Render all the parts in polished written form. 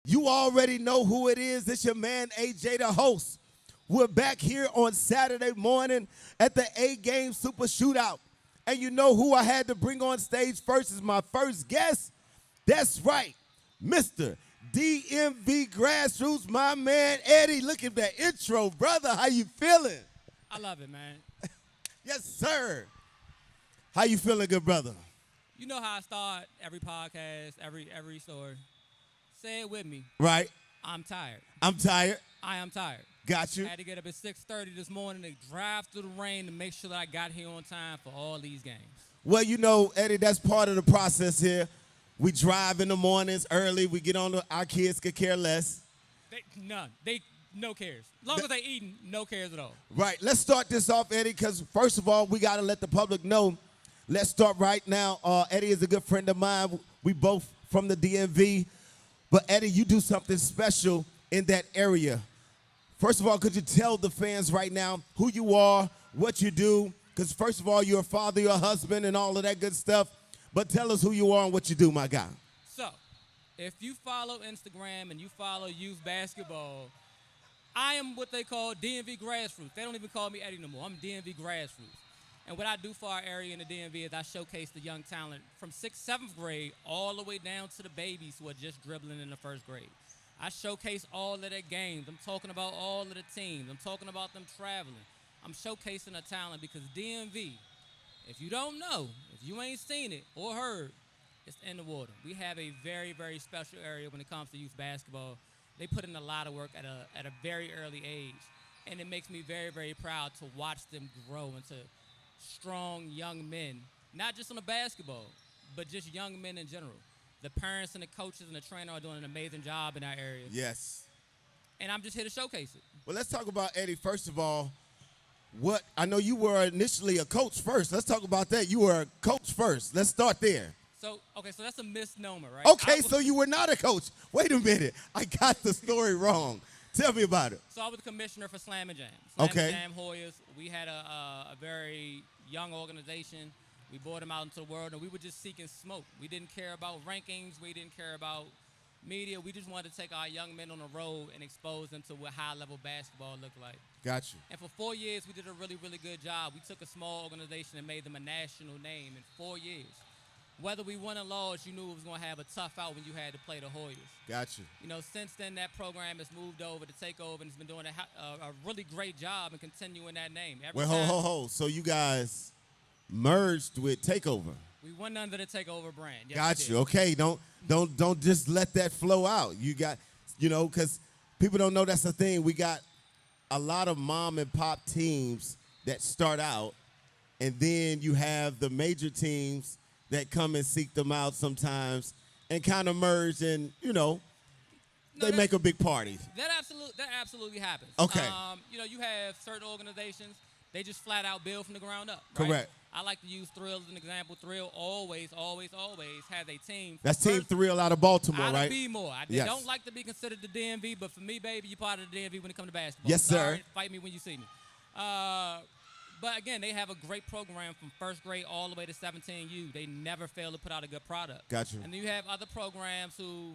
You already know who it is. It's your man, AJ, the host. We're back here on Saturday morning at the AGAME Super Shootout. And you know who I had to bring on stage first as my first guest? That's right, Mr. DMV Grassroots, my man, Eddie. Look at that intro, brother. How you feeling? I love it, man. Yes, sir. How you feeling, good brother? You know how I start every podcast, every story. Say it with me. Right. I'm tired. I'm tired. I am tired. Got you. I had to get up at 6:30 this morning to drive through the rain to make sure that I got here on time for all these games. Well, you know, Eddie, that's part of the process here. We drive in the mornings early. We get on our kids could care less. None. No cares. As long as they eating, no cares at all. Right. Let's start this off, Eddie, because first of all, we got to let the public know. Let's start right now. Eddie is a good friend of mine. We both from the DMV. But, Eddie, you do something special in that area. First of all, could you tell the fans right now who you are, what you do? Because, first of all, you're a father, you're a husband, and all of that good stuff. But tell us who you are and what you do, my guy. So, if you follow Instagram and you follow youth basketball, I am what they call DMV Grassroots. They don't even call me Eddie no more. I'm DMV Grassroots. And what I do for our area in the DMV is I showcase the young talent from 6th, 7th grade all the way down to the babies who are just dribbling in the 1st grade. I showcase all of their games. I'm talking about all of the teams. I'm talking about them traveling. I'm showcasing the talent because DMV, if you don't know, if you ain't seen it or heard, it's in the water. We have a very, very special area when it comes to youth basketball. They put in a lot of work at a very early age, and it makes me very, very proud to watch them grow into strong young men, not just on the basketball, but just young men in general. The parents and the coaches and the trainer are doing an amazing job in our area. Yes. And I'm just here to showcase it. Well, let's talk about, Eddie, first of all. I know you were initially a coach first. Let's talk about that. You were a coach first. Let's start there. So that's a misnomer, right? Okay, so you were not a coach. Wait a minute. I got the story wrong. Tell me about it. So I was the commissioner for Slam and Jam. Okay. Jam Hoyas. We had a very young organization. We brought them out into the world, and we were just seeking smoke. We didn't care about rankings. We didn't care about media. We just wanted to take our young men on the road and expose them to what high-level basketball looked like. Got you. And for 4 years, we did a really, really good job. We took a small organization and made them a national name in 4 years. Whether we won or lost, you knew it was going to have a tough out when you had to play the Hoyas. Got you. You know, since then, that program has moved over to take over, and it's been doing a really great job in continuing that name. Hold. So you guys merged with Takeover. We went under the Takeover brand. Yes, got you. Okay, don't just let that flow out. You got, because people don't know that's the thing. We got a lot of mom and pop teams that start out, and then you have the major teams that come and seek them out sometimes and kind of merge and, they make a big party. That absolutely happens. Okay. You have certain organizations, they just flat out build from the ground up. Correct. Right? I like to use Thrill as an example. Thrill always has a team. That's Team Thrill out of Baltimore, out right? of B-more. I yes. don't like to be considered the DMV, but for me, baby, you're part of the DMV when it comes to basketball. Yes, sir. Sorry, fight me when you see me. But again, they have a great program from 1st grade all the way to 17U. They never fail to put out a good product. Gotcha. And then you have other programs who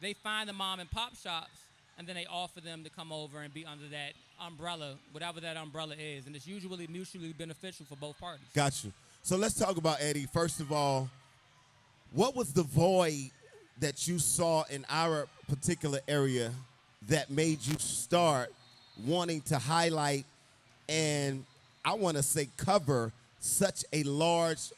they find the mom and pop shops, and then they offer them to come over and be under that umbrella, whatever that umbrella is. And it's usually mutually beneficial for both parties. Got you. So let's talk about, Eddie. First of all, what was the void that you saw in our particular area that made you start wanting to highlight and, I want to say, cover such a large,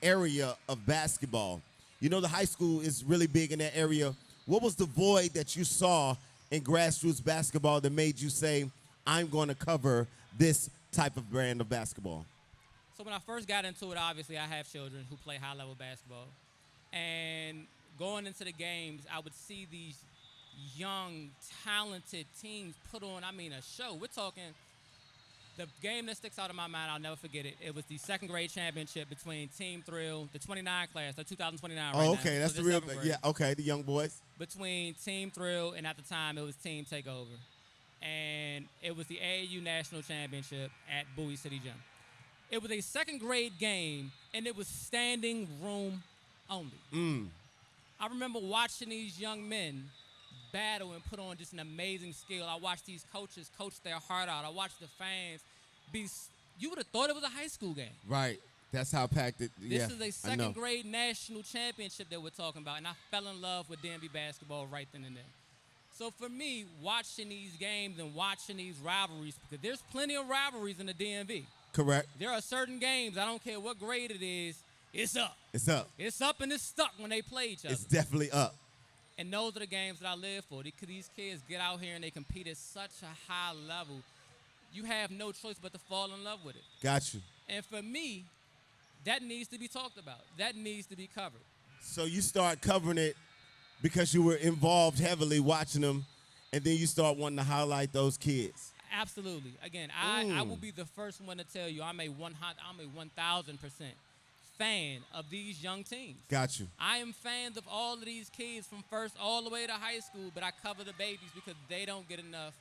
area of basketball? The high school is really big in that area. What was the void that you saw in grassroots basketball that made you say, I'm going to cover this type of brand of basketball? So when I first got into it, obviously I have children who play high-level basketball. And going into the games, I would see these young, talented teams put on, a show. We're talking the game that sticks out in my mind, I'll never forget it. It was the 2nd grade championship between Team Thrill, the 29 class, the 2029 right now. Oh, okay, that's the real thing. Yeah, okay, the young boys. Between Team Thrill and at the time it was Team Takeover. And it was the AAU National Championship at Bowie City Gym. It was a 2nd grade game, and it was standing room only. I remember watching these young men battle and put on just an amazing skill. I watched these coaches coach their heart out. I watched the fans be. You would have thought it was a high school game. Right. That's how packed it. This is a second grade national championship that we're talking about, and I fell in love with DMV basketball right then and there. So for me, watching these games and watching these rivalries, because there's plenty of rivalries in the DMV. Correct. There are certain games, I don't care what grade it is, it's up. It's up. It's up and it's stuck when they play each other. It's definitely up. And those are the games that I live for. These kids get out here and they compete at such a high level. You have no choice but to fall in love with it. Got you. And for me, that needs to be talked about. That needs to be covered. So you start covering it because you were involved heavily watching them, and then you start wanting to highlight those kids. Absolutely. Again, I will be the first one to tell you I'm a 1,000% fan of these young teams. Got you. I am fans of all of these kids from first all the way to high school, but I cover the babies because they don't get enough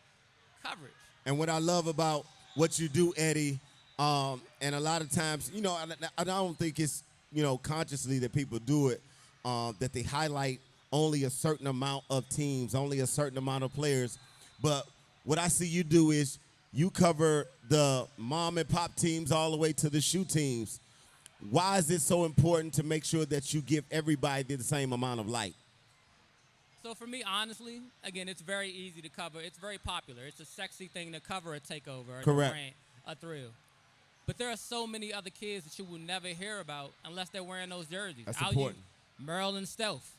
coverage. And what I love about what you do, Eddie, and a lot of times, I don't think it's, consciously that people do it, that they highlight only a certain amount of teams, only a certain amount of players. But what I see you do is you cover the mom and pop teams all the way to the shoe teams. Why is it so important to make sure that you give everybody the same amount of light? So for me, honestly, again, it's very easy to cover. It's very popular. It's a sexy thing to cover a takeover, Correct. A thrill. But there are so many other kids that you will never hear about unless they're wearing those jerseys. That's important. Maryland Stealth,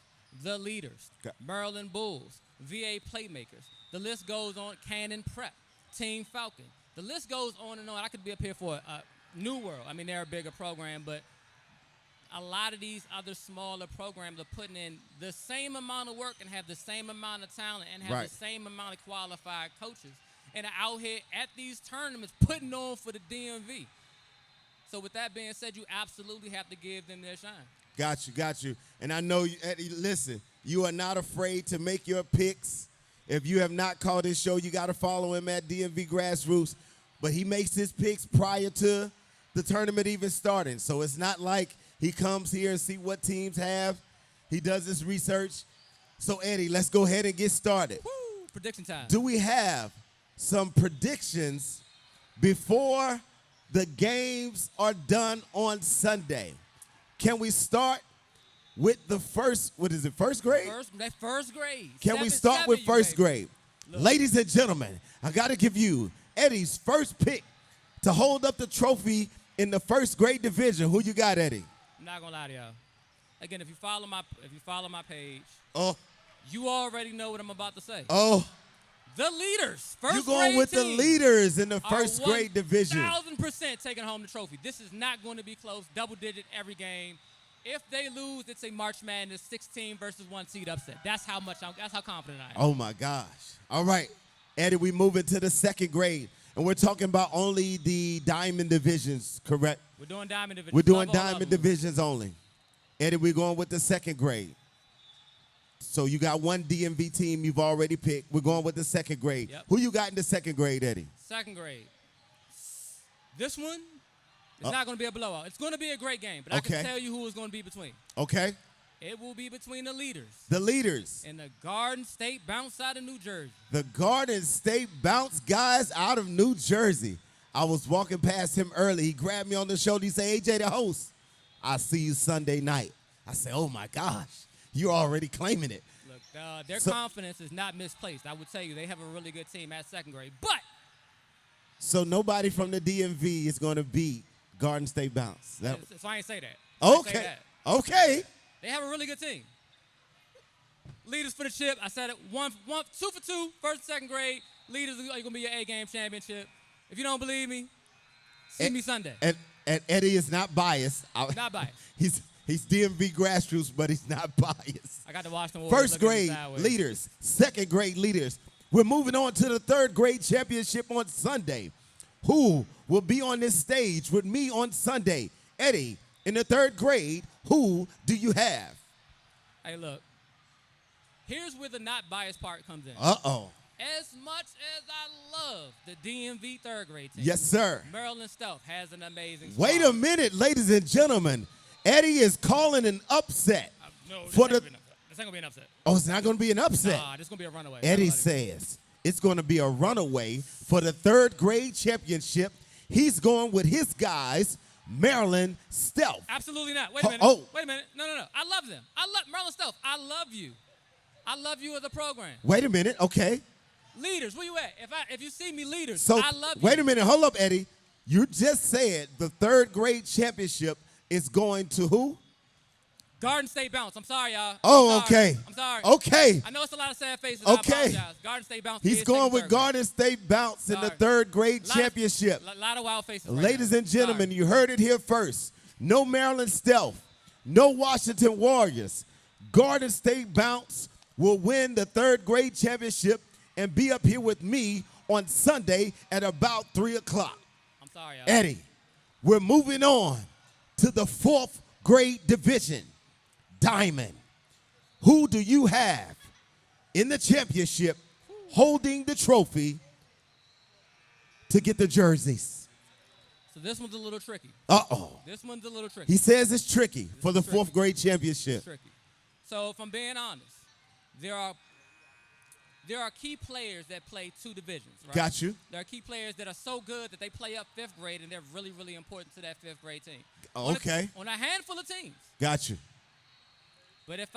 the Leaders, Okay. Maryland Bulls, VA Playmakers. The list goes on. Cannon Prep, Team Falcon. The list goes on and on. I could be up here for a New World. I mean, they're a bigger program, but a lot of these other smaller programs are putting in the same amount of work and have the same amount of talent and have Right. the same amount of qualified coaches and are out here at these tournaments putting on for the DMV. So with that being said, you absolutely have to give them their shine. Got you. And I know, Eddie, listen, you are not afraid to make your picks. If you have not called his show, you got to follow him at DMV Grassroots. But he makes his picks prior to the tournament even starting. So it's not like he comes here and see what teams have. He does his research. So, Eddie, let's go ahead and get started. Woo! Prediction time. Do we have some predictions before the games are done on Sunday? Can we start with the first grade? First grade. Can we start with first grade? Look. Ladies and gentlemen, I got to give you Eddie's first pick to hold up the trophy in the first grade division. Who you got, Eddie? I'm not gonna lie to y'all. Again, if you follow my page, Oh, you already know what I'm about to say. oh, The Leaders, first you going grade with the team Leaders in the are first grade division. 1,000% taking home the trophy. This is not going to be close, double digit every game. If they lose, it's a March Madness 16 versus 1 seed upset. That's how confident I am. Oh my gosh. All right, Eddie, we move into the second grade, and we're talking about only the diamond divisions, correct? We're doing diamond divisions. We're doing Love all diamond of them. divisions only. Eddie, we're going with the second grade. So you got one DMV team you've already picked. We're going with the second grade. Yep. Who you got in the second grade, Eddie? Second grade. This one is not going to be a blowout. It's going to be a great game, but I Okay. can tell you who it's going to be between. Okay. It will be between the Leaders The Leaders. and the Garden State Bounce out of New Jersey. The Garden State Bounce guys out of New Jersey. I was walking past him early. He grabbed me on the shoulder. He said, AJ, the host, I'll see you Sunday night. I said, oh, my gosh. You're already claiming it. Look, their So- confidence is not misplaced. I would tell you they have a really good team at second grade. But So nobody from the DMV is going to beat Garden State Bounce. so I ain't say that. I ain't say Okay. that. Okay. They have a really good team. Leaders for the chip. I said it. 2 for 2, first and second grade. Leaders are going to be your AGAME championship. If you don't believe me, see me Sunday. And Eddie is not biased. Not biased. He's DMV Grassroots, but he's not biased. I got to watch the Warriors. First grade Leaders, second grade Leaders. We're moving on to the third grade championship on Sunday. Who will be on this stage with me on Sunday? Eddie, in the third grade, who do you have? Hey, look. Here's where the not biased part comes in. Uh-oh. As much as I love the DMV third grade team, Yes, sir. Maryland Stealth has an amazing Wait squad. a minute, ladies and gentlemen. Eddie is calling an upset No, for this the ain't not gonna be an upset. Oh, it's not going to be an upset. Nah, this gonna be a runaway. Eddie says it's going to be a runaway for the third grade championship. He's going with his guys, Maryland Stealth. Absolutely not. Wait a minute. Oh. Wait a minute. No. I love them. I love Maryland Stealth. I love you. I love you as a program. Wait a minute. Okay. Leaders, where you at? If you see me, leaders, So I love you. wait a minute. Hold up, Eddie. You just said the third grade championship is going to who? Garden State Bounce. I'm sorry, y'all. Oh, I'm sorry. okay. I'm sorry. Okay. I know it's a lot of sad faces. Okay. I apologize. Garden State Bounce. He's is going taking with third grade. Garden State Bounce in the Sorry. third grade championship. A lot of wild faces. Right Ladies now. and gentlemen, Sorry. you heard it here first. No Maryland Stealth, no Washington Warriors. Garden State Bounce will win the third grade championship and be up here with me on Sunday at about 3 o'clock. I'm sorry, y'all. Eddie, we're moving on to the fourth grade division. Diamond, who do you have in the championship holding the trophy to get the jerseys? So this one's a little tricky. Uh-oh. This one's a little tricky. He says it's tricky for the tricky. fourth grade championship. It's tricky. So if I'm being honest, there are key players that play two divisions, right? Got you. There are key players that are so good that they play up fifth grade, and they're really, really important to that fifth grade team. Okay. On a handful of teams. Got you. But if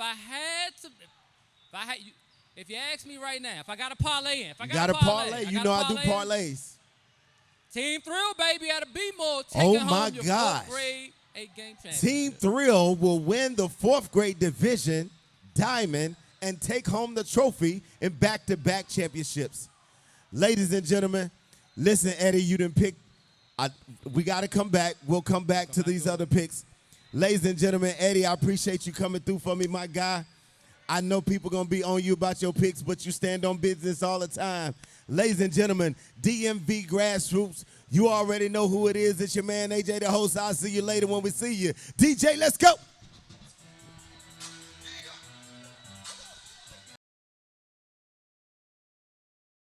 you ask me right now, if I got a parlay in, You got a parlay. You know I do parlays. Team Thrill, baby, out of B-More, Oh, taking my home your gosh. fourth grade 8-game championship. Team Thrill will win the fourth grade division, Diamond, and take home the trophy in back-to-back championships. Ladies and gentlemen, listen, Eddie, you didn't pick. We got to come back. We'll come back to these other picks. Ladies and gentlemen, Eddie, I appreciate you coming through for me, my guy. I know people going to be on you about your picks, but you stand on business all the time. Ladies and gentlemen, DMV Grassroots, you already know who it is. It's your man, AJ, the host. I'll see you later when we see you. DJ, let's go.